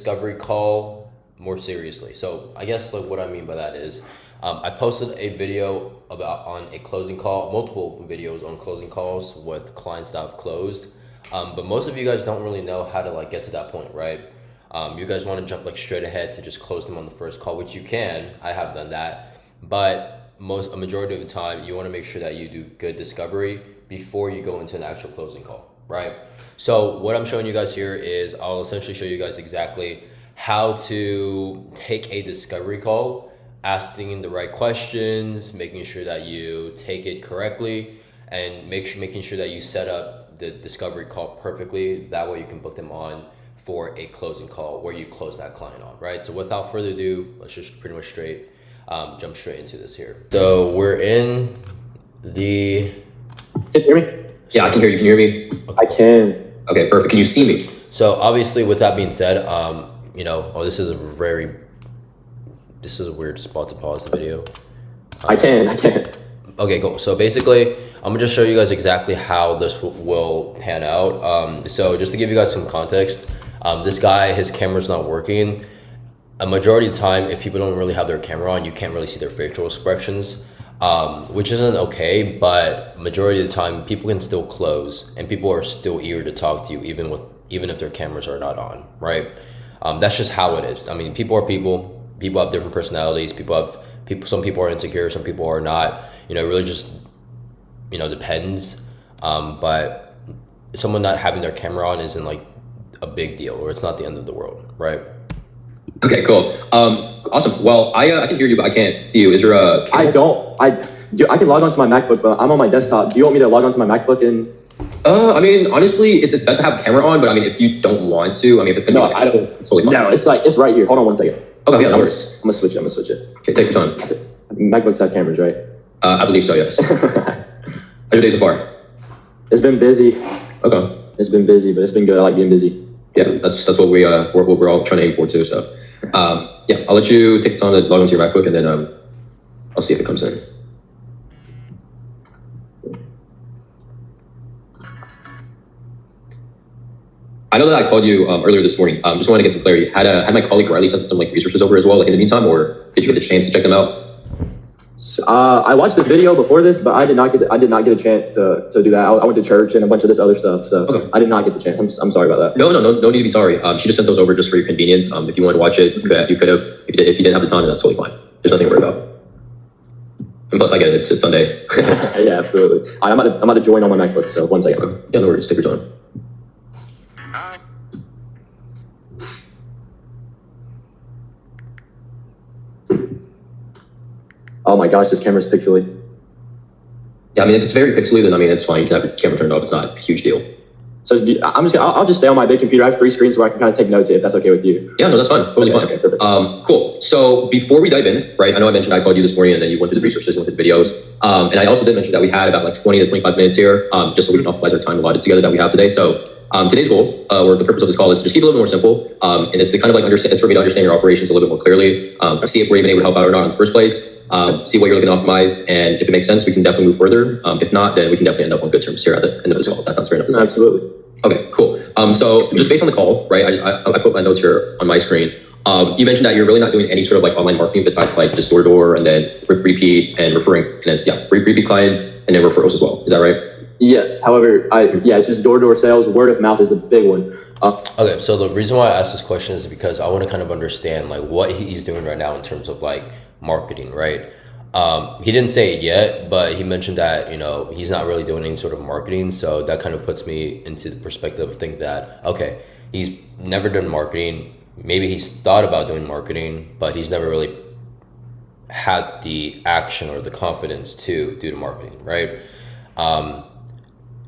discovery call more seriously. So I guess like what I mean by that is I posted a video about on a closing call, multiple videos on closing calls with clients that I've closed. But most of you guys don't really know how to like get to that point, right? You guys want to jump like straight ahead to just close them on the first call, which you can. I have done that, but a majority of the time you want to make sure that you do good discovery before you go into an actual closing call, right? So what I'm showing you guys here is I'll essentially show you guys exactly how to take a discovery call, asking the right questions, making sure that you take it correctly, and making sure that you set up the discovery call perfectly. That way you can book them on for a closing call where you close that client on, right? So without further ado, let's just pretty much jump straight into this here. So we're in the... Can you hear me? Yeah, I can hear you. Can you hear me? Okay. I can. Okay, perfect. Can you see me? So obviously with that being said, this is a weird spot to pause the video. I can. Okay, cool. So basically, I'm gonna just show you guys exactly how this will pan out. So just to give you guys some context, this guy, his camera's not working. A majority of the time, if people don't really have their camera on, you can't really see their facial expressions, which isn't okay, but majority of the time, people can still close, and people are still eager to talk to you, even if their cameras are not on, right? That's just how it is. I mean, people are people. People have different personalities. Some people are insecure, some people are not. It really just, depends. But someone not having their camera on isn't like a big deal, or it's not the end of the world, right? Okay, cool. Awesome. Well, I can hear you, but I can't see you. Is there a camera? I can log onto my MacBook, but I'm on my desktop. Do you want me to log onto my MacBook and... I mean, honestly, it's best to have the camera on, but I mean, if you don't want to, I mean, if it's gonna it's totally fine. No, it's right here. Hold on one second. Okay, yeah, no worries. I'm gonna switch it. Okay, take your time. MacBooks have cameras, right? I believe so, yes. How's your day so far? It's been busy. Okay. It's been busy, but it's been good. I like being busy. Yeah, that's what we're all trying to aim for too. So, yeah, I'll let you take the time to log into your MacBook, and then I'll see if it comes in. I know that I called you earlier this morning. Just wanted to get some clarity. Had my colleague Riley sent some like resources over as well, like in the meantime, or did you get the chance to check them out? I watched the video before this, but I did not get a chance to do that. I went to church and a bunch of this other stuff, so okay. I did not get the chance. I'm sorry about that. No need to be sorry. She just sent those over just for your convenience. If you wanted to watch it, you could have. If you didn't have the time, then that's totally fine. There's nothing to worry about. And plus, I get it. It's Sunday. Yeah, absolutely. I'm about to join on my MacBook. So one second. Okay. Yeah, no worries. Take your time. Oh my gosh, this camera's pixely. Yeah, I mean, if it's very pixely, then I mean, it's fine. You can have your camera turned off. It's not a huge deal. So I'll just stay on my big computer. I have 3 screens where I can kind of take notes if that's okay with you. Yeah, no, that's fine. Totally fine. Okay, perfect. Cool. So before we dive in, right, I know I mentioned I called you this morning and then you went through the resources and went through the videos. And I also did mention that we had about like 20 to 25 minutes here, just so we can optimize our time allotted together that we have today. So today's goal, or the purpose of this call, is to just keep it a little more simple. And it's to kind of like it's for me to understand your operations a little bit more clearly, see if we're even able to help out or not in the first place, see what you're looking to optimize, and if it makes sense, we can definitely move further. If not, then we can definitely end up on good terms here at the end of this call. That sounds fair enough to say. Absolutely. Okay, cool. So just based on the call, right, I put my notes here on my screen. You mentioned that you're really not doing any sort of like online marketing besides like just door-to-door and then repeat and referring, and then repeat clients and then referrals as well. Is that right? Yes. However, it's just door-to-door sales. Word of mouth is the big one. Okay, so the reason why I asked this question is because I want to kind of understand like what he's doing right now in terms of like marketing, right? He didn't say it yet, but he mentioned that, he's not really doing any sort of marketing. So that kind of puts me into the perspective of thinking that, okay, he's never done marketing. Maybe he's thought about doing marketing, but he's never really had the action or the confidence to do the marketing, right?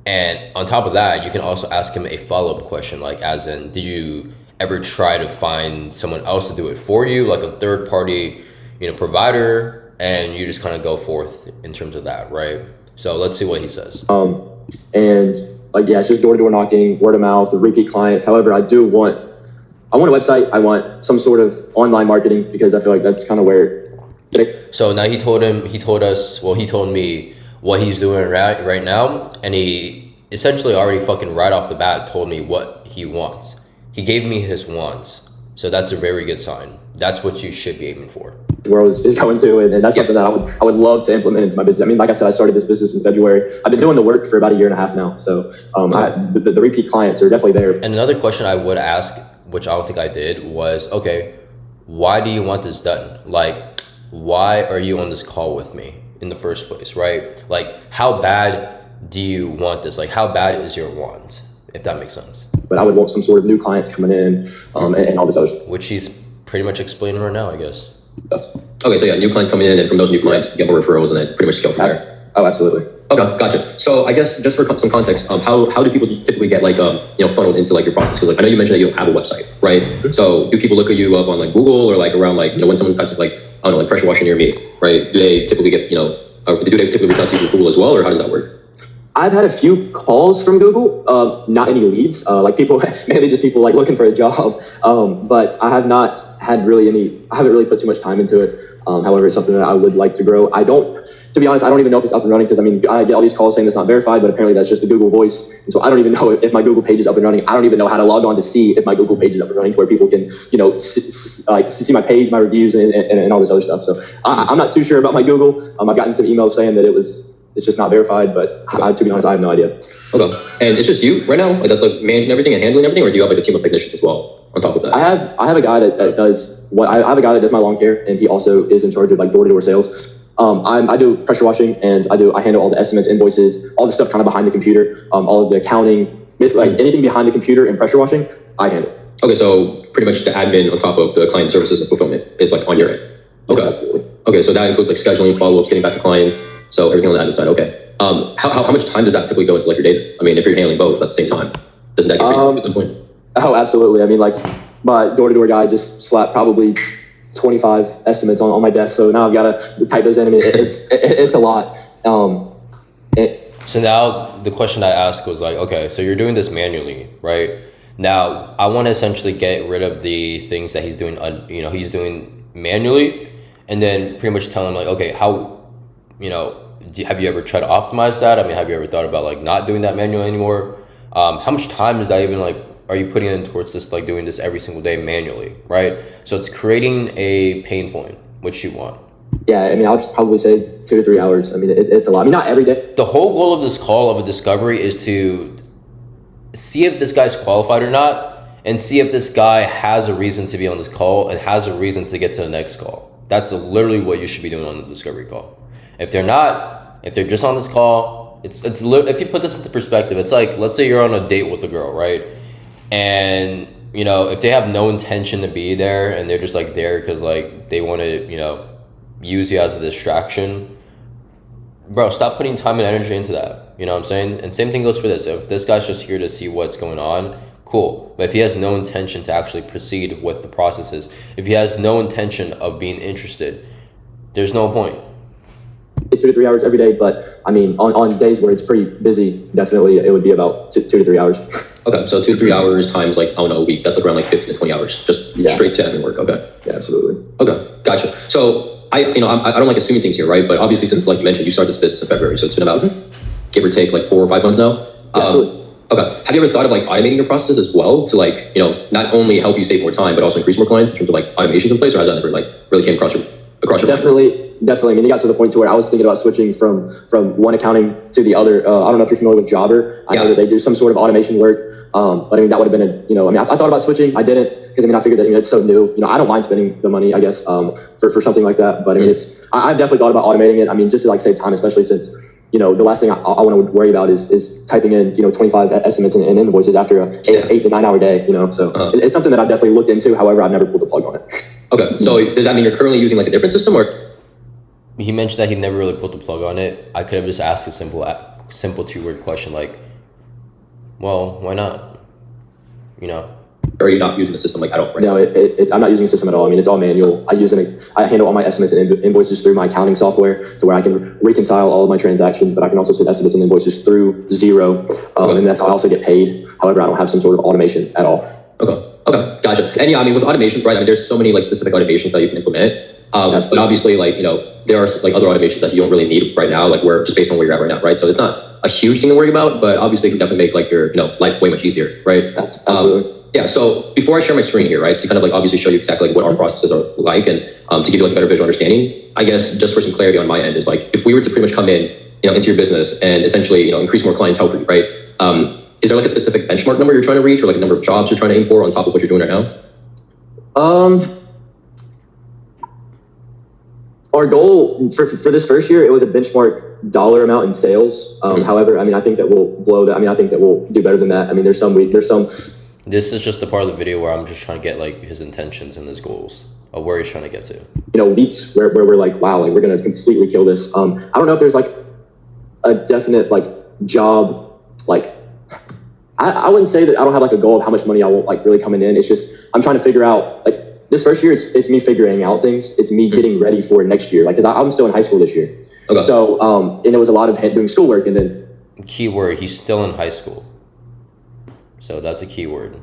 And on top of that, you can also ask him a follow-up question, like as in, did you ever try to find someone else to do it for you, like a third party, provider? And you just kind of go forth in terms of that, right? So let's see what he says. And like, yeah, it's just door-to-door knocking, word of mouth, the repeat clients. However, I want a website. I want some sort of online marketing because I feel like that's kind of where. So now he told me what he's doing right now. And he essentially already fucking right off the bat told me what he wants. He gave me his wants. So that's a very good sign. That's what you should be aiming for. The world is going to, and that's something that I would love to implement into my business. I mean, like I said, I started this business in February. I've been doing the work for about 1.5 years now. So the repeat clients are definitely there. And another question I would ask, which I don't think I did, was, okay, why do you want this done? Like, why are you on this call with me in the first place, right? Like, how bad do you want this? Like, how bad is your want, if that makes sense? But I would want some sort of new clients coming in and all this other stuff. Which he's pretty much explaining right now, I guess. Okay, so yeah, new clients coming in, and from those new clients, you get more referrals, and then pretty much scale from there. Oh, absolutely. Okay, gotcha. So I guess just for some context, how do people typically get like funneled into like your process? Because like I know you mentioned that you don't have a website, right? So do people look at you up on like Google or like around like when someone types like I don't know like pressure washing near me, right? Do they typically get do they typically reach out to you through Google as well, or how does that work? I've had a few calls from Google, not any leads, like people, mainly just people like looking for a job. But I have not had really I haven't really put too much time into it. However, it's something that I would like to grow. To be honest, I don't even know if it's up and running because I mean, I get all these calls saying it's not verified, but apparently that's just the Google voice. And so I don't even know if my Google page is up and running. I don't even know how to log on to see if my Google page is up and running to where people can, see my page, my reviews and all this other stuff. So I'm not too sure about my Google. I've gotten some emails saying that it's just not verified, but to be honest, I have no idea. Okay. And it's just you right now? Like that's like managing everything and handling everything, or do you have like a team of technicians as well on top of that? I have a guy that does I have a guy that does my lawn care, and he also is in charge of like door-to-door sales. I do pressure washing, and I handle all the estimates, invoices, all the stuff kind of behind the computer, all of the accounting, basically like anything behind the computer and pressure washing, I handle. Okay, so pretty much the admin on top of the client services and fulfillment is like on your end. Okay. Yes, absolutely. Okay, so that includes like scheduling, follow-ups, getting back to clients, so everything on the admin side. Okay. How much time does that typically go into like your data? I mean, if you're handling both at the same time, doesn't that get pretty at some point? Oh, absolutely. I mean, like my door-to-door guy just slapped probably 25 estimates on my desk, so now I've got to type those in. I mean, it's a lot. So now the question I asked was like, okay, so you're doing this manually, right? Now I want to essentially get rid of the things that he's doing, he's doing manually, and then pretty much tell him like, okay, how, have you ever tried to optimize that? I mean, have you ever thought about like not doing that manually anymore? How much time is that even like, are you putting in towards this, like doing this every single day manually, right? So it's creating a pain point, which you want. Yeah, I mean, I'll just probably say 2 to 3 hours. I mean, it's a lot. I mean, not every day. The whole goal of this call of a discovery is to see if this guy's qualified or not, and see if this guy has a reason to be on this call and has a reason to get to the next call. That's literally what you should be doing on the discovery call. If they're not, if they're just on this call, it's if you put this into perspective, it's like, let's say you're on a date with a girl, right? And if they have no intention to be there and they're just like there because like they want to use you as a distraction, bro, stop putting time and energy into that. You know what I'm saying? And same thing goes for this. If this guy's just here to see what's going on, cool. But if he has no intention to actually proceed with the processes, if he has no intention of being interested, there's no point. 2 to 3 hours every day, but I mean, on days where it's pretty busy, definitely it would be about 2 to 3 hours. Okay, so 2 to 3 hours times like, I don't know, a week. That's like around like 15 to 20 hours, just straight to admin work. Okay. Yeah, absolutely. Okay, gotcha. So I don't like assuming things here, right? But obviously, since like you mentioned, you started this business in February, so it's been about give or take like 4 or 5 months now. Yeah, absolutely. Okay. Have you ever thought of like automating your processes as well to like, not only help you save more time, but also increase more clients in terms of like automations in place, or has that never like really came across your mind? Definitely. I mean, it got to the point to where I was thinking about switching from one accounting to the other. I don't know if you're familiar with Jobber. I know that they do some sort of automation work. But I mean, that would have been I thought about switching. I didn't because I figured that it's so new. I don't mind spending the money, I guess, for something like that. But I mean, I've definitely thought about automating it. I mean, just to like save time, especially since the last thing I want to worry about is typing in 25 estimates and invoices after a 8 to 9 hour day. So it's something that I've definitely looked into. However, I've never pulled the plug on it. Okay, so does that mean you're currently using like a different system, or? He mentioned that he never really pulled the plug on it. I could have just asked a simple 2-word question like, well, why not? Or are you not using the system like at all right now? No, I'm not using a system at all. I mean, it's all manual. I handle all my estimates and invoices through my accounting software to where I can reconcile all of my transactions, but I can also send estimates and invoices through Xero. And that's how I also get paid. However, I don't have some sort of automation at all. Okay, gotcha. And yeah, I mean, with automations, right? I mean, there's so many like specific automations that you can implement. But obviously, like, there are like other automations that you don't really need right now, like where just based on where you're at right now, right? So it's not a huge thing to worry about, but obviously it can definitely make like your, life way much easier, right? Absolutely. Yeah, so before I share my screen here, right, to kind of like obviously show you exactly like what our processes are like and to give you like a better visual understanding, I guess just for some clarity on my end is like, if we were to pretty much come in, into your business and essentially, increase more clientele for you, right? Is there like a specific benchmark number you're trying to reach or like a number of jobs you're trying to aim for on top of what you're doing right now? Our goal for this first year, it was a benchmark dollar amount in sales. However, I mean, I think that we'll blow that. I mean, I think that we'll do better than that. I mean, there's some. This is just the part of the video where I'm just trying to get like his intentions and his goals of where he's trying to get to. Weeks where we're like, wow, like we're gonna completely kill this. I don't know if there's like a definite like job, like I wouldn't say that I don't have like a goal of how much money I want like really coming in. It's just I'm trying to figure out like this first year. It's me figuring out things. It's me getting ready for next year. Like, cause I'm still in high school this year. Okay. So and it was a lot of doing schoolwork and then Keyword: he's still in high school. So that's a keyword.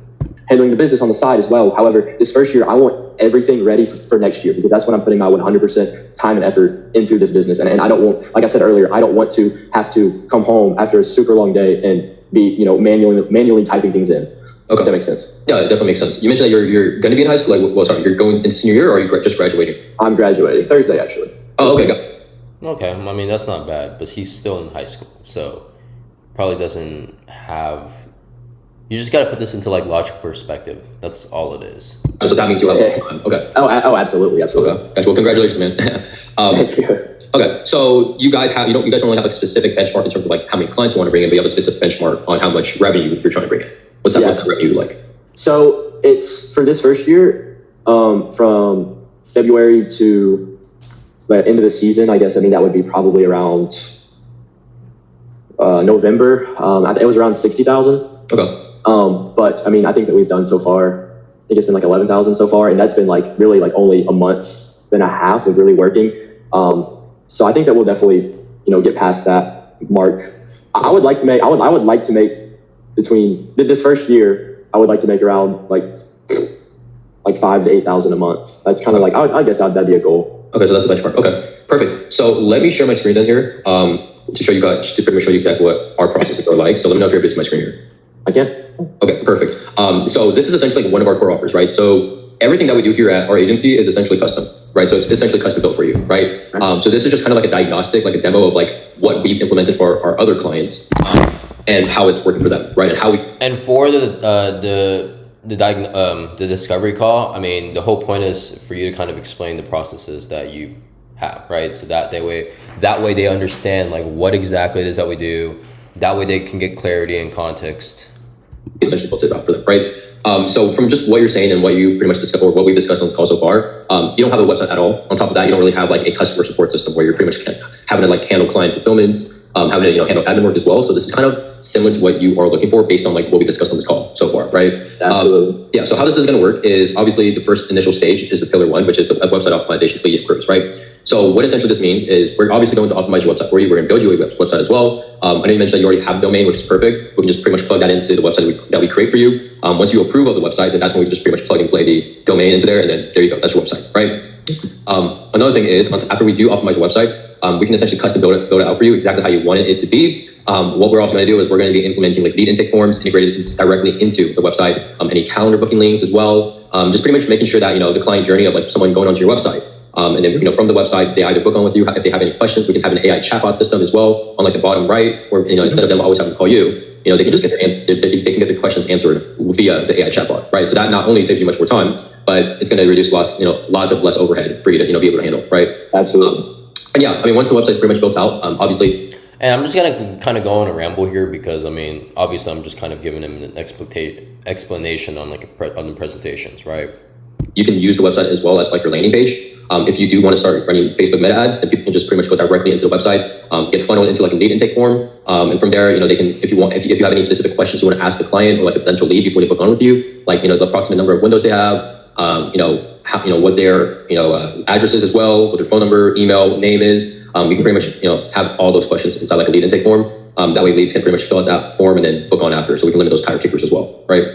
Handling the business on the side as well. However, this first year, I want everything ready for next year because that's when I'm putting my 100% time and effort into this business. And I don't want, like I said earlier, I don't want to have to come home after a super long day and be, manually typing things in. Okay. If that makes sense. Yeah, it definitely makes sense. You mentioned that you're going to be in high school. Like, well, sorry, you're going into senior year or are you just graduating? I'm graduating Thursday, actually. Oh, okay. Got it. Okay, I mean that's not bad, but he's still in high school, so probably doesn't have. You just got to put this into like logical perspective. That's all it is. So that means you have a lot of time. Okay. Oh, absolutely. Okay. Guys, well, congratulations, man. Thank you. Okay, so you guys have, you guys don't really have like a specific benchmark in terms of like how many clients you want to bring in, but you have a specific benchmark on how much revenue you're trying to bring in. What's that revenue like? So it's for this first year, from February to the end of the season, I guess. I mean, that would be probably around November. It was around 60,000. Okay. But I mean, I think that we've done so far, I think it's been like 11,000 so far. And that's been like really like only a month and a half of really working. So I think that we'll definitely, get past that mark. I would like to make between this first year, I would like to make around like 5,000 to 8,000 a month. That's kind of like, I guess that'd be a goal. Okay. So that's the benchmark. Okay, perfect. So let me share my screen then here, to show you guys, to pretty much show you exactly what our processes are like. So let me know if you're able to see my screen here. I can. Okay, perfect. So this is essentially like one of our core offers, right? So everything that we do here at our agency is essentially custom, right? So it's essentially custom built for you, right? So this is just kind of like a diagnostic, like a demo of like what we've implemented for our other clients and how it's working for them, right? And how we. And for the discovery call, I mean, the whole point is for you to kind of explain the processes that you have, right? So that way they understand like what exactly it is that we do. That way they can get clarity and context. Essentially built it out for them, right? So from just what you're saying and what you've pretty much discussed or what we've discussed on this call so far, you don't have a website at all. On top of that, you don't really have like a customer support system where you're pretty much having to like handle client fulfillments, having to handle admin work as well. So this is kind of similar to what you are looking for based on like what we discussed on this call so far, right? Absolutely. Yeah. So how this is going to work is obviously the first initial stage is the pillar one, which is the website optimization lead improves, right? So what essentially this means is we're obviously going to optimize your website for you. We're going to build you a website as well. I know you mentioned that you already have a domain, which is perfect. We can just pretty much plug that into the website that we create for you. Once you approve of the website, then that's when we can just pretty much plug and play the domain into there, and then there you go. That's your website, right? Another thing is after we do optimize your website, we can essentially custom build it out for you exactly how you want it to be. What we're also going to do is we're going to be implementing like lead intake forms integrated directly into the website, any calendar booking links as well. Just pretty much making sure that the client journey of like someone going onto your website. And then, from the website, they either book on with you. If they have any questions, we can have an AI chatbot system as well on like the bottom right, or, instead of them always having to call you, they can just get they can get their questions answered via the AI chatbot, right? So that not only saves you much more time, but it's going to reduce lots of less overhead for you to, be able to handle, right? Absolutely. And yeah, I mean, once the website's pretty much built out, obviously. And I'm just going to kind of go on a ramble here because, I mean, obviously I'm just kind of giving him an explanation on like on the presentations, right? You can use the website as well as like your landing page. If you do want to start running Facebook meta ads, then people can just pretty much go directly into the website, get funneled into like a lead intake form. And from there, they can, if you have any specific questions you want to ask the client or like a potential lead before they book on with you, like, the approximate number of windows they have, what their, address is as well, what their phone number, email, name is. We can pretty much, have all those questions inside like a lead intake form. That way leads can pretty much fill out that form and then book on after. So we can limit those tire kickers as well, right?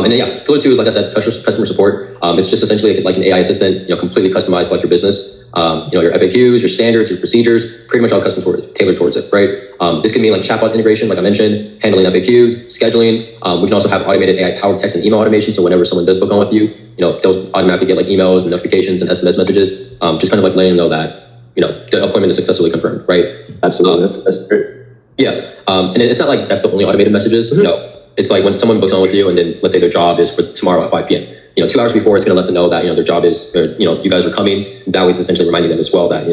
And then yeah, pillar two is, like I said, customer support. It's just essentially like an AI assistant, completely customized like your business, your FAQs, your standards, your procedures, pretty much all tailored towards it, right? This can mean like chatbot integration, like I mentioned, handling FAQs, scheduling. We can also have automated AI powered text and email automation. So whenever someone does book on with you, they'll automatically get like emails and notifications and SMS messages, just kind of like letting them know that, the appointment is successfully confirmed, right? Absolutely. That's great. Yeah. And it's not like that's the only automated messages. It's like when someone books on with you and then let's say their job is for tomorrow at 5 p.m. 2 hours before, it's going to let them know that, their job is, or, you guys are coming. That way it's essentially reminding them as well that,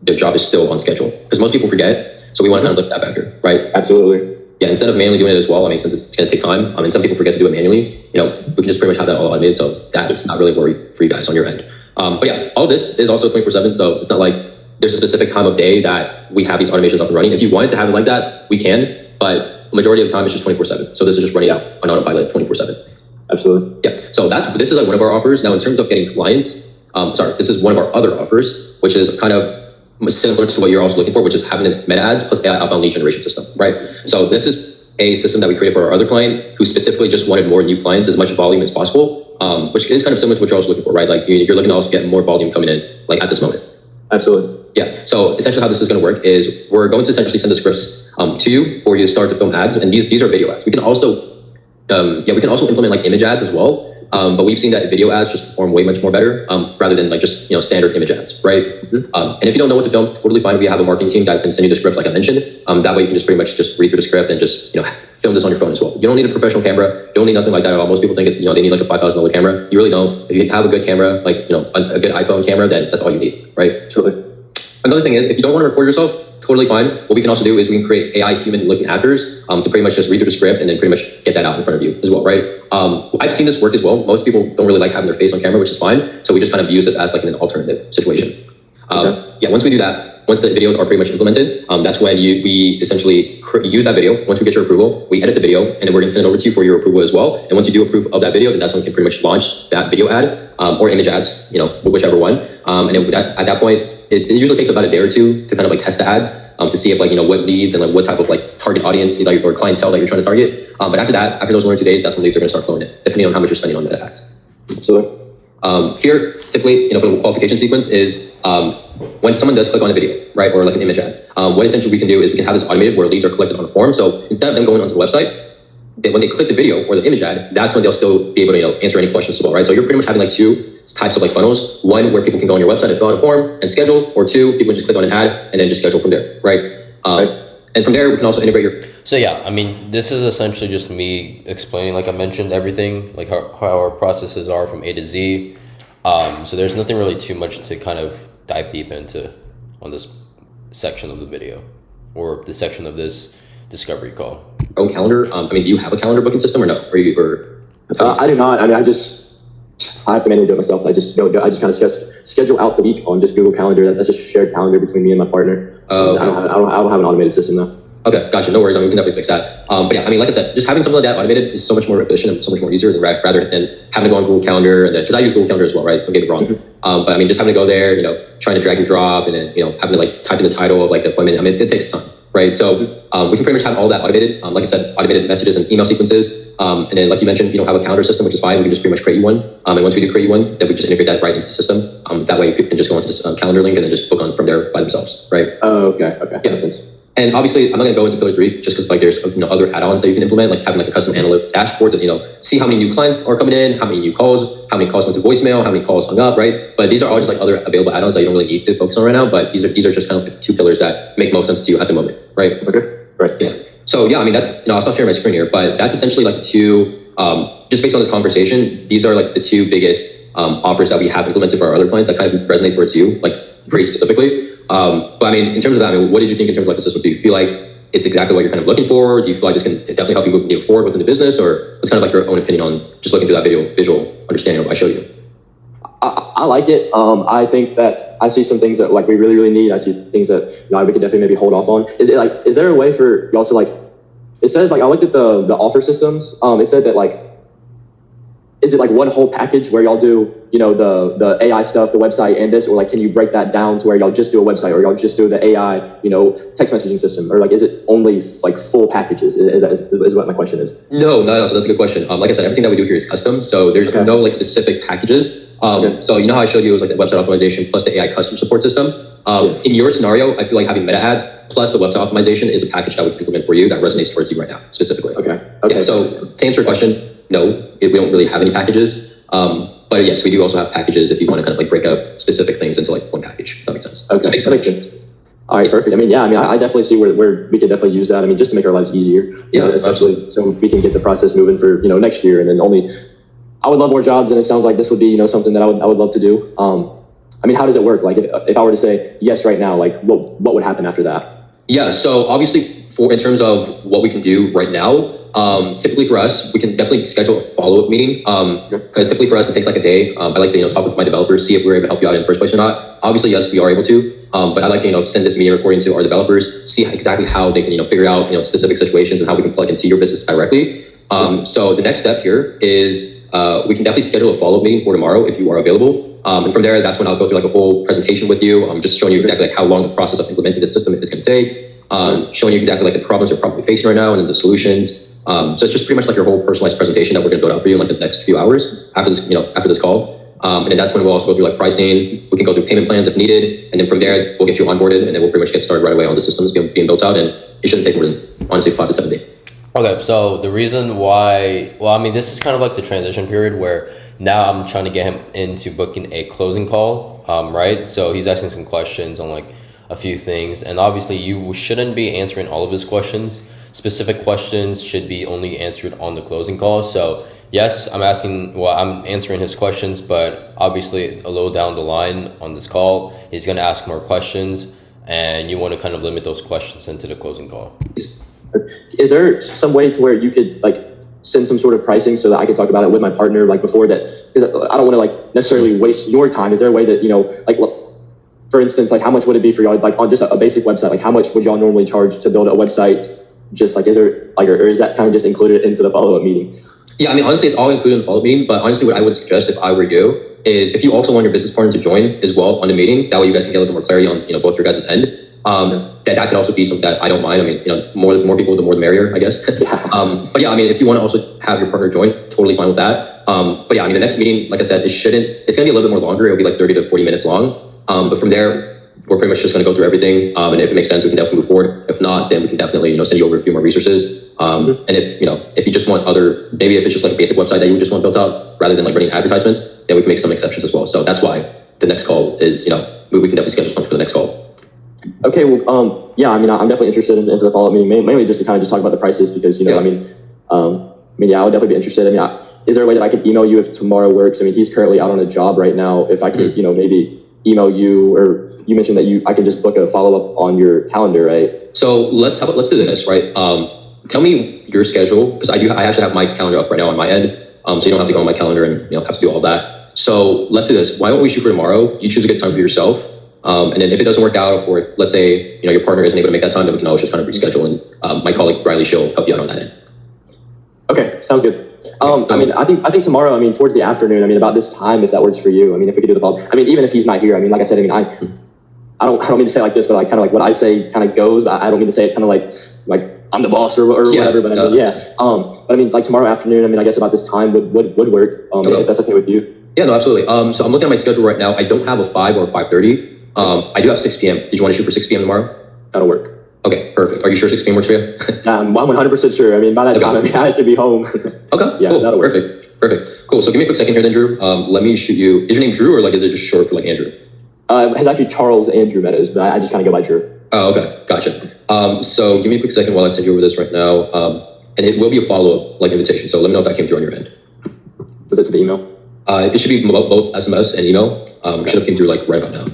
their job is still on schedule, because most people forget. So we want to kind of lift that factor, right? Absolutely. Yeah. Instead of manually doing it as well, since it's going to take time, some people forget to do it manually, we can just pretty much have that all automated. So that it's not really a worry for you guys on your end. But yeah, all this is also 24/7. So it's not like there's a specific time of day that we have these automations up and running. If you wanted to have it like that, we can, but the majority of the time it's just 24/7. So this is just running on autopilot 24/7. Absolutely. Yeah. So this is like one of our offers. Now, in terms of getting clients, this is one of our other offers, which is kind of similar to what you're also looking for, which is having a meta ads plus AI outbound lead generation system, right? So this is a system that we created for our other client who specifically just wanted more new clients, as much volume as possible, which is kind of similar to what you're also looking for, right? Like you're looking to also get more volume coming in, like at this moment. Absolutely. Yeah. So essentially how this is going to work is we're going to essentially send the scripts to you for you to start to film ads. And these are video ads. We can also, implement like image ads as well. But we've seen that video ads just perform way much more better rather than like just, standard image ads, right? And if you don't know what to film, totally fine. We have a marketing team that can send you the scripts like I mentioned. That way you can just pretty much just read through the script and just, film this on your phone as well. You don't need a professional camera. You don't need nothing like that at all. Most people think they need like a $5,000 camera. You really don't. If you have a good camera, like, a good iPhone camera, then that's all you need, right? Absolutely. Another thing is, if you don't want to record yourself, totally fine. What we can also do is we can create AI human-looking actors to pretty much just read through the script and then pretty much get that out in front of you as well, right? I've seen this work as well. Most people don't really like having their face on camera, which is fine. So we just kind of use this as like an alternative situation. Yeah, once we do that, once the videos are pretty much implemented, that's when we essentially use that video. Once we get your approval, we edit the video, and then we're going to send it over to you for your approval as well. And once you do approve of that video, then that's when we can pretty much launch that video ad or image ads, whichever one. And then at that point, it usually takes about a day or two to kind of like test the ads to see if like, what leads and like what type of like target audience or clientele that you're trying to target. But after those 1 or 2 days, that's when leads are going to start flowing in, depending on how much you're spending on meta ads. Absolutely. Here, typically, for the qualification sequence is when someone does click on a video, right, or like an image ad, what essentially we can do is we can have this automated where leads are collected on a form. So instead of them going onto the website, when they click the video or the image ad, that's when they'll still be able to answer any questions as well, right? So you're pretty much having like two types of like funnels. One where people can go on your website and fill out a form and schedule, or two, people can just click on an ad and then just schedule from there, right? And from there, we can also integrate your... So yeah, this is essentially just me explaining, like I mentioned, everything, like how our processes are from A to Z. So there's nothing really too much to kind of dive deep into on this section of the video or the section of this discovery call. Own calendar. Do you have a calendar booking system or no? I do not. I have to manually do it myself. I just kind of schedule out the week on just Google Calendar. That's just a shared calendar between me and my partner. Okay. I don't have an automated system though. Okay, gotcha. No worries. We can definitely fix that. But yeah, like I said, just having something like that automated is so much more efficient and so much more easier rather than having to go on Google Calendar. And then, because I use Google Calendar as well, right? Don't get me wrong. But just having to go there, trying to drag and drop, and then having to like type in the title of like the appointment. It takes time, right? So we can pretty much have all that automated. Like I said, automated messages and email sequences. And then, like you mentioned, you don't have a calendar system, which is fine. We can just pretty much create you one. And once we do create you one, then we just integrate that right into the system. That way, people can just go into this calendar link and then just book on from there by themselves, right? Oh, okay. Yeah. Makes sense. And obviously, I'm not going to go into pillar 3 just because like there's other add-ons that you can implement, like having like a custom analytic dashboard to see how many new clients are coming in, how many new calls, how many calls went to voicemail, how many calls hung up, right? But these are all just like other available add-ons that you don't really need to focus on right now. But these are just kind of like 2 pillars that make most sense to you at the moment, right? Okay. Right. Yeah. So yeah, that's I'll stop sharing my screen here, but that's essentially like 2. Just based on this conversation, these are like the 2 biggest offers that we have implemented for our other clients that kind of resonate towards you, like very specifically. But in terms of that, what did you think in terms of like the system? Do you feel like it's exactly what you're kind of looking for? Do you feel like this can definitely help you move forward within the business, or what's kind of like your own opinion on just looking through that visual understanding of what I showed you? I like it. I think that I see some things that like we really, really need. I see things that we could definitely maybe hold off on. Is there a way for y'all to like? It says like I looked at the offer systems. It said that like, is it like one whole package where y'all do the AI stuff, the website, and this, or like can you break that down to where y'all just do a website, or y'all just do the AI, text messaging system, or like is it only like full packages? Is what my question is. No. So that's a good question. Like I said, everything that we do here is custom. So there's no like specific packages. So you know how I showed you it was like the website optimization plus the AI customer support system. Yes. In your scenario, I feel like having meta ads plus the website optimization is a package that we can implement for you that resonates towards you right now specifically. Okay. Yeah, so to answer your question, no, we don't really have any packages. But yes, we do also have packages if you want to kind of like break out specific things into like one package. If that makes sense. Okay, that makes sense. All right, perfect. I definitely see where we could definitely use that. Just to make our lives easier. Yeah, especially so we can get the process moving for next year, and then I would love more jobs, and it sounds like this would be something that I would love to do. How does it work? Like if I were to say yes right now, like what would happen after that? Yeah, so obviously in terms of what we can do right now, typically for us, we can definitely schedule a follow-up meeting. Because typically for us, it takes like a day. I like to talk with my developers, see if we're able to help you out in the first place or not. Obviously, yes, we are able to. But I like to send this meeting recording to our developers, see exactly how they can figure out specific situations and how we can plug into your business directly. So the next step here is we can definitely schedule a follow-up meeting for tomorrow if you are available. And from there, that's when I'll go through like a whole presentation with you. Just showing you exactly like how long the process of implementing the system is going to take. Showing you exactly like the problems you're probably facing right now and then the solutions. So it's just pretty much like your whole personalized presentation that we're going to build out for you in like the next few hours after this call. And then that's when we'll also go through like pricing. We can go through payment plans if needed. And then from there, we'll get you onboarded and then we'll pretty much get started right away on the systems being built out. And it shouldn't take more than honestly 5 to 7 days. Okay, so the reason why, this is kind of like the transition period where now I'm trying to get him into booking a closing call, right? So he's asking some questions on like a few things, and obviously you shouldn't be answering all of his questions. Specific questions should be only answered on the closing call. So yes, I'm answering his questions, but obviously a little down the line on this call, he's going to ask more questions, and you want to kind of limit those questions into the closing call. Is there some way to where you could like send some sort of pricing so that I could talk about it with my partner like before that? Because I don't want to like necessarily waste your time. Is there a way that like for instance, like how much would it be for y'all like on just a basic website? Like how much would y'all normally charge to build a website? Just like is there like or is that kind of just included into the follow-up meeting? Yeah, honestly, it's all included in the follow-up meeting. But honestly, what I would suggest if I were you is if you also want your business partner to join as well on the meeting, that way you guys can get a little bit more clarity on both your guys' end. That could also be something that I don't mind. More people, the more the merrier, I guess. But yeah, if you want to also have your partner join, totally fine with that. But yeah, the next meeting, like I said, it's gonna be a little bit more longer. It'll be like 30 to 40 minutes long. But from there, we're pretty much just gonna go through everything. And if it makes sense, we can definitely move forward. If not, then we can definitely send you over a few more resources. And if you just want maybe if it's just like a basic website that you just want built out rather than like running advertisements, then we can make some exceptions as well. So that's why the next call is we can definitely schedule something for the next call. Okay, well, yeah, I'm definitely interested into the follow-up meeting, mainly just to kind of just talk about the prices because, yeah, I would definitely be interested. Is there a way that I could email you if tomorrow works? He's currently out on a job right now. If I could, maybe email you, or you mentioned that I can just book a follow-up on your calendar, right? So let's do this, right? Tell me your schedule, because I actually have my calendar up right now on my end. So you don't have to go on my calendar and have to do all that. So let's do this. Why don't we shoot for tomorrow? You choose a good time for yourself. And then if it doesn't work out, or if let's say your partner isn't able to make that time, then we can always just kind of reschedule. And my colleague Riley, she'll help you out on that end. Okay, sounds good. I think tomorrow. Towards the afternoon. About this time, if that works for you. If we could do the follow. Even if he's not here. Like I said. I don't mean to say it like this, but like kind of like what I say kind of goes. But I don't mean to say it kind of like I'm the boss or whatever. But But like tomorrow afternoon. I guess about this time would work. If that's okay with you. Yeah, no, absolutely. So I'm looking at my schedule right now. I don't have a 5 or a 5:30. I do have 6 p.m. Did you want to shoot for 6 p.m. tomorrow? That'll work. Okay, perfect. Are you sure 6 p.m. works for you? I'm 100% sure. By that time, I should be home. Okay, yeah, cool. That'll work. Perfect. Cool. So give me a quick second here then, Drew. Let me shoot you. Is your name Drew, or like is it just short for like Andrew? It's actually Charles Andrew Meadows, but I just kind of go by Drew. Oh, okay. Gotcha. So give me a quick second while I send you over this right now. And it will be a follow-up like invitation. So let me know if that came through on your end. So that's the email? It should be both SMS and email. Should have came through like right about now.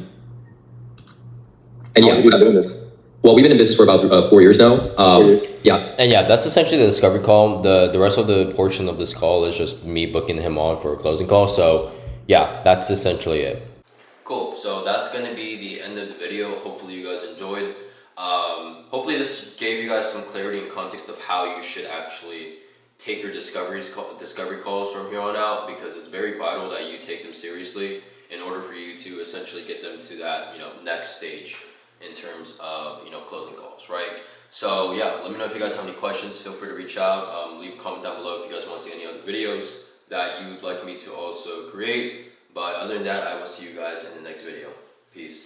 And yeah, we've been doing this. Well, we've been in business for about 4 years now. 4 years. Yeah. And yeah, that's essentially the discovery call. The rest of the portion of this call is just me booking him on for a closing call. So yeah, that's essentially it. Cool. So that's going to be the end of the video. Hopefully you guys enjoyed. Hopefully this gave you guys some clarity and context of how you should actually take your discovery calls from here on out, because it's very vital that you take them seriously in order for you to essentially get them to that, you know, next stage in terms of, you know, closing calls, right? So yeah, let me know if you guys have any questions. Feel free to reach out. Leave a comment down below if you guys want to see any other videos that you'd like me to also create. But other than that, I will see you guys in the next video. Peace.